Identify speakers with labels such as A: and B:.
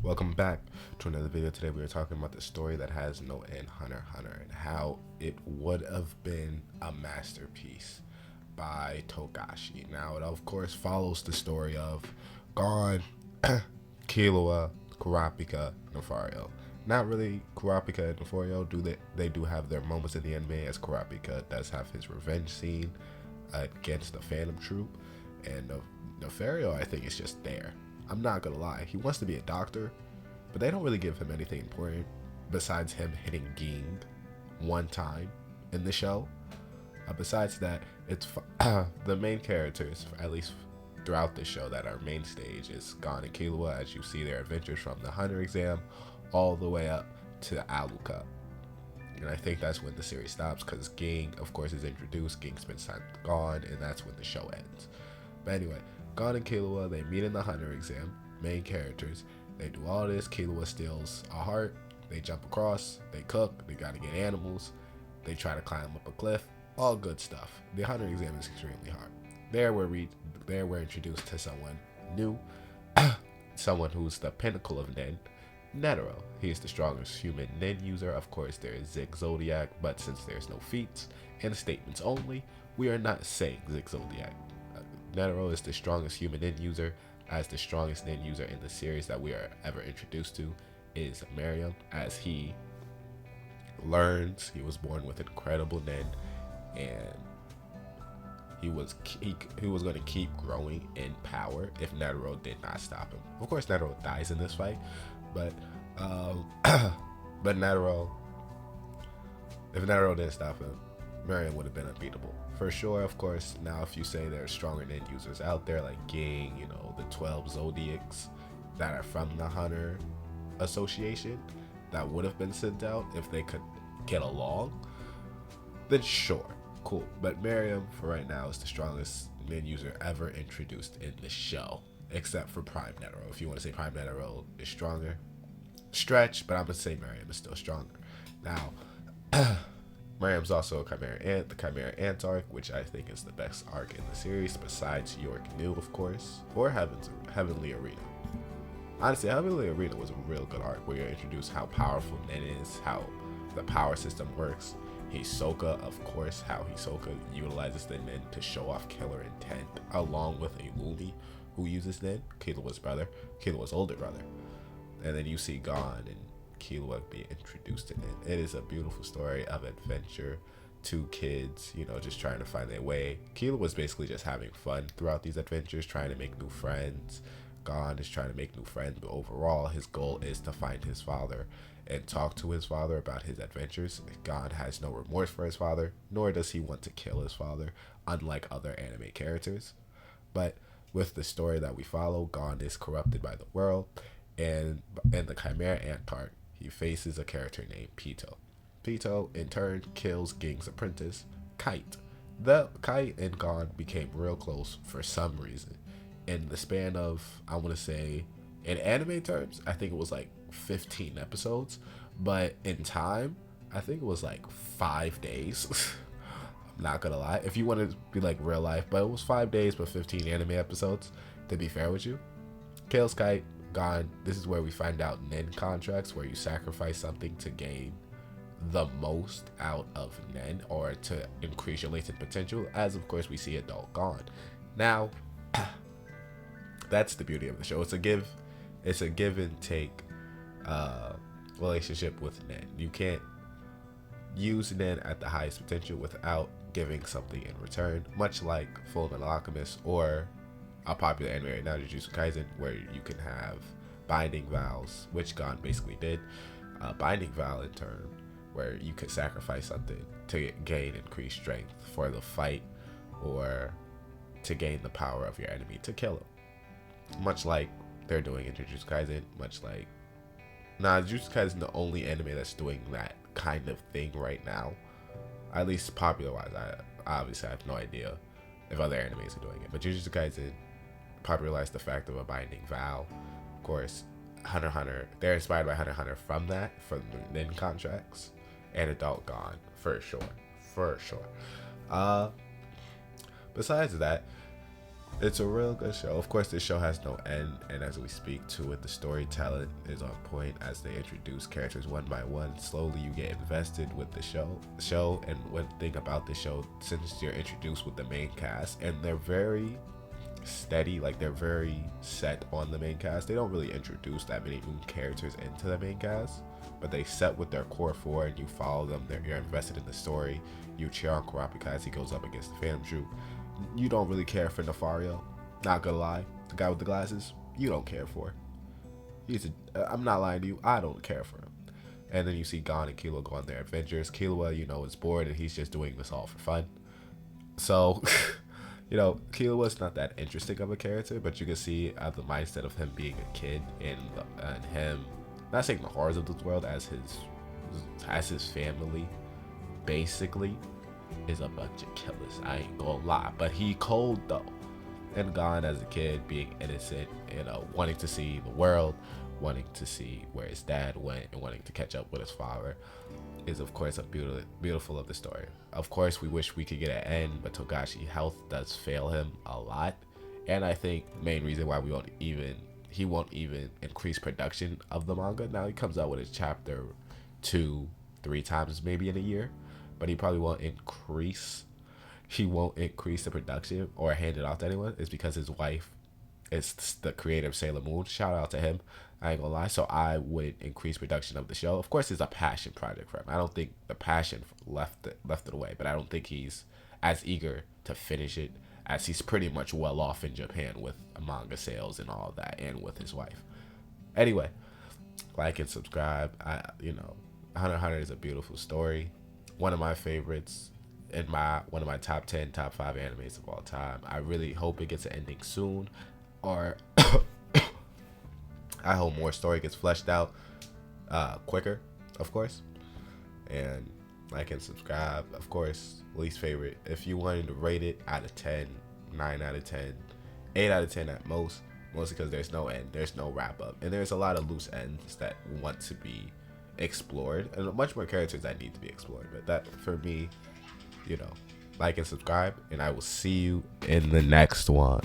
A: Welcome back to another video. Today we are talking about the story that has no end, Hunter x Hunter, and how it would have been a masterpiece by Togashi. Now it of course follows the story of Gon, Killua, Kurapika, Nefario. Not really Kurapika and Nefario, they do have their moments in the anime, as Kurapika does have his revenge scene against the Phantom Troop, and Nefario I think is just there. I'm not gonna lie, he wants to be a doctor, but they don't really give him anything important besides him hitting Ging one time in the show. Besides that, it's the main characters, at least throughout the show, that are main stage is Gon and Killua, as you see their adventures from the Hunter exam all the way up to Aluka. And I think that's when the series stops, because Ging, of course, is introduced. Ging spends time with Gon, and that's when the show ends. But anyway, Gon and Killua, they meet in the Hunter exam, main characters. They do all this. Killua steals a heart. They jump across. They cook. They gotta get animals. They try to climb up a cliff. All good stuff. The Hunter exam is extremely hard. There we're introduced to someone new, someone who's the pinnacle of Nen, Netero. He is the strongest human Nen user. Of course, there is Zig Zodiac, but since there's no feats and statements only, we are not saying Zig Zodiac. Netero is the strongest human Nen user, as the strongest Nen user in the series that we are ever introduced to is Miriam, as he learns. He was born with incredible Nen, and he was going to keep growing in power if Netero did not stop him. Of course, Netero dies in this fight, but but Netero, if Netero didn't stop him, Miriam would have been unbeatable for sure. Of course, now if you say there's stronger Nen users out there like Ging, the 12 Zodiacs that are from the Hunter Association that would have been sent out if they could get along, then sure, cool. But Miriam, for right now, is the strongest Nen user ever introduced in the show, except for Prime Netero. If you want to say Prime Netero is stronger, stretch, but I'm gonna say Miriam is still stronger. Now, Miriam's also a Chimera Ant, the Chimera Ant arc, which I think is the best arc in the series, besides York New, of course, or Heavenly Arena. Honestly, Heavenly Arena was a real good arc where you're introduced how powerful Nen is, how the power system works. Hisoka, of course, how Hisoka utilizes the Nen to show off killer intent, along with a Lumi who uses Nen, Killua's older brother. And then you see Gon and Killua be introduced to it. It is a beautiful story of adventure. Two kids, just trying to find their way. Killua was basically just having fun throughout these adventures, trying to make new friends. Gon is trying to make new friends, but overall his goal is to find his father and talk to his father about his adventures. Gon has no remorse for his father, nor does he want to kill his father, unlike other anime characters. But with the story that we follow, Gon is corrupted by the world, and in the Chimera Ant arc, he faces a character named Pito. Pito, in turn, kills Ging's apprentice, Kite. The Kite and Gon became real close for some reason. In the span of, I want to say, in anime terms, I think it was like 15 episodes. But in time, I think it was like 5 days. I'm not going to lie. If you want to be like real life, but it was 5 days, but 15 anime episodes, to be fair with you. Kills Kite. Gon, this is where we find out Nen contracts, where you sacrifice something to gain the most out of Nen, or to increase your latent potential, as of course we see adult Gon. Now, that's the beauty of the show. It's a give and take relationship with Nen. You can't use Nen at the highest potential without giving something in return, much like Fullmetal Alchemist, or a popular anime right now, Jujutsu Kaisen, where you can have binding vows, which Gon basically did. Binding vow in turn, where you could sacrifice something to gain increased strength for the fight, or to gain the power of your enemy to kill him. Much like they're doing in Jujutsu Kaisen, Jujutsu Kaisen is the only anime that's doing that kind of thing right now. At least popular wise, I obviously have no idea if other animes are doing it, but Jujutsu Kaisen popularized the fact of a binding vow. Of course, Hunter x Hunter, they're inspired by Hunter x Hunter from the Nen contracts, and adult Gon, for sure. Besides that, It's a real good show. Of course, this show has no end, and as we speak to it, the storytelling is on point as they introduce characters one by one. Slowly, you get invested with the show, and one thing about the show, since you're introduced with the main cast, and they're very steady, like they're very set on the main cast. They don't really introduce that many new characters into the main cast, but they set with their core four, and you follow them. You're invested in the story. You cheer on Kurapika as he goes up against the Phantom Troop. You don't really care for Nefario. Not gonna lie, the guy with the glasses, you don't care for. I'm not lying to you, I don't care for him. And then you see Gon and Killua go on their adventures. Killua, is bored and he's just doing this all for fun. So, Killua's not that interesting of a character, but you can see the mindset of him being a kid and him not saying the horrors of this world as his family, basically. Is a bunch of killers. I ain't gonna lie, but he cold though. And Gon as a kid being innocent, wanting to see the world, wanting to see where his dad went, and wanting to catch up with his father, is of course a beautiful of the story. Of course, we wish we could get an end, but Togashi health does fail him a lot, and I think main reason why he won't even increase production of the manga. Now he comes out with his chapter 2-3 times maybe in a year, but he probably won't increase the production or hand it off to anyone. It's because his wife is the creator of Sailor Moon. Shout out to him. I ain't gonna lie. So I would increase production of the show. Of course, it's a passion project for him. I don't think the passion left it away, but I don't think he's as eager to finish it as he's pretty much well off in Japan with manga sales and all that, and with his wife. Anyway, like and subscribe. Hunter x Hunter is a beautiful story. One of my favorites, in one of my top 10, top 5 animes of all time. I really hope it gets an ending soon, or I hope more story gets fleshed out quicker, of course. And like and subscribe, of course. Least favorite, if you wanted to rate it out of 10, 9 out of 10, 8 out of 10 at most, mostly because there's no end, there's no wrap up, and there's a lot of loose ends that want to be explored, and much more characters that need to be explored. But that, for me, like and subscribe, and I will see you in the next one.